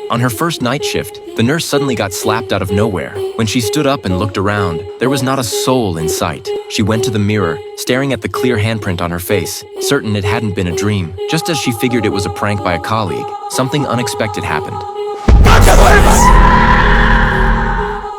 On her first night shift, the nurse suddenly got slapped out of nowhere. When she stood up and looked around, there was not a soul in sight. She went to the mirror, staring at the clear handprint on her face, certain it hadn't been a dream. Just as she figured it was a prank by a colleague, something unexpected happened.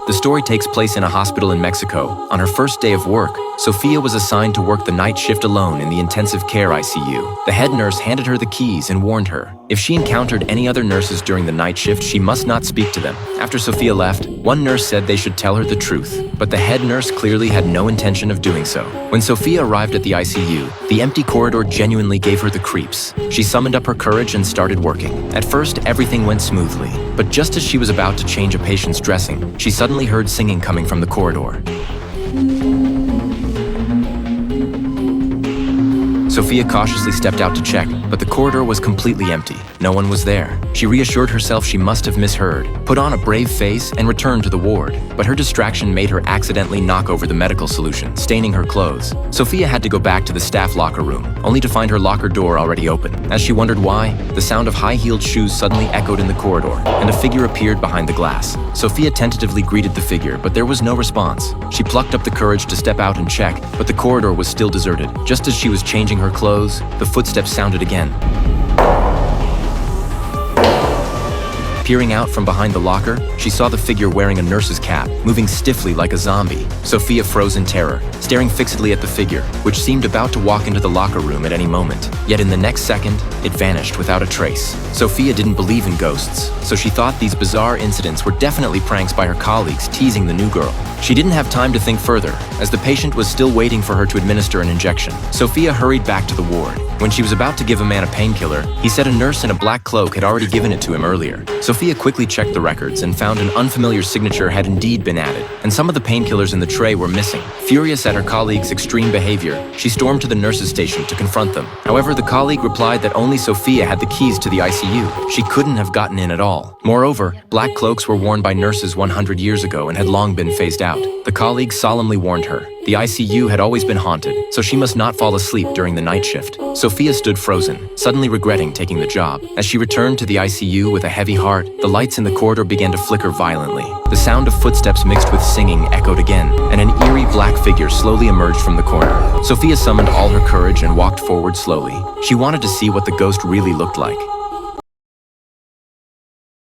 The story takes place in a hospital in Mexico. On her first day of work, Sophia was assigned to work the night shift alone in the intensive care ICU. The head nurse handed her the keys and warned her, if she encountered any other nurses during the night shift, she must not speak to them. After Sophia left, one nurse said they should tell her the truth, but the head nurse clearly had no intention of doing so. When Sophia arrived at the ICU, the empty corridor genuinely gave her the creeps. She summoned up her courage and started working. At first, everything went smoothly, but just as she was about to change a patient's dressing, she suddenly heard singing coming from the corridor. Sophia cautiously stepped out to check, but the corridor was completely empty. No one was there. She reassured herself she must have misheard, put on a brave face, and returned to the ward. But her distraction made her accidentally knock over the medical solution, staining her clothes. Sophia had to go back to the staff locker room, only to find her locker door already open. As she wondered why, the sound of high-heeled shoes suddenly echoed in the corridor, and a figure appeared behind the glass. Sophia tentatively greeted the figure, but there was no response. She plucked up the courage to step out and check, but the corridor was still deserted. Just as she was changing her clothes, the footsteps sounded again. Peering out from behind the locker, she saw the figure wearing a nurse's cap, moving stiffly like a zombie. Sophia froze in terror, staring fixedly at the figure, which seemed about to walk into the locker room at any moment. Yet in the next second, it vanished without a trace. Sophia didn't believe in ghosts, so she thought these bizarre incidents were definitely pranks by her colleagues teasing the new girl. She didn't have time to think further, as the patient was still waiting for her to administer an injection. Sophia hurried back to the ward. When she was about to give a man a painkiller, he said a nurse in a black cloak had already given it to him earlier. Sophia quickly checked the records and found an unfamiliar signature had indeed been added, and some of the painkillers in the tray were missing. Furious at her colleague's extreme behavior, she stormed to the nurse's station to confront them. However, the colleague replied that only Sophia had the keys to the ICU. She couldn't have gotten in at all. Moreover, black cloaks were worn by nurses 100 years ago and had long been phased out. The colleague solemnly warned her. The ICU had always been haunted, so she must not fall asleep during the night shift. Sophia stood frozen, suddenly regretting taking the job. As she returned to the ICU with a heavy heart, the lights in the corridor began to flicker violently. The sound of footsteps mixed with singing echoed again, and an eerie black figure slowly emerged from the corner. Sophia summoned all her courage and walked forward slowly. She wanted to see what the ghost really looked like.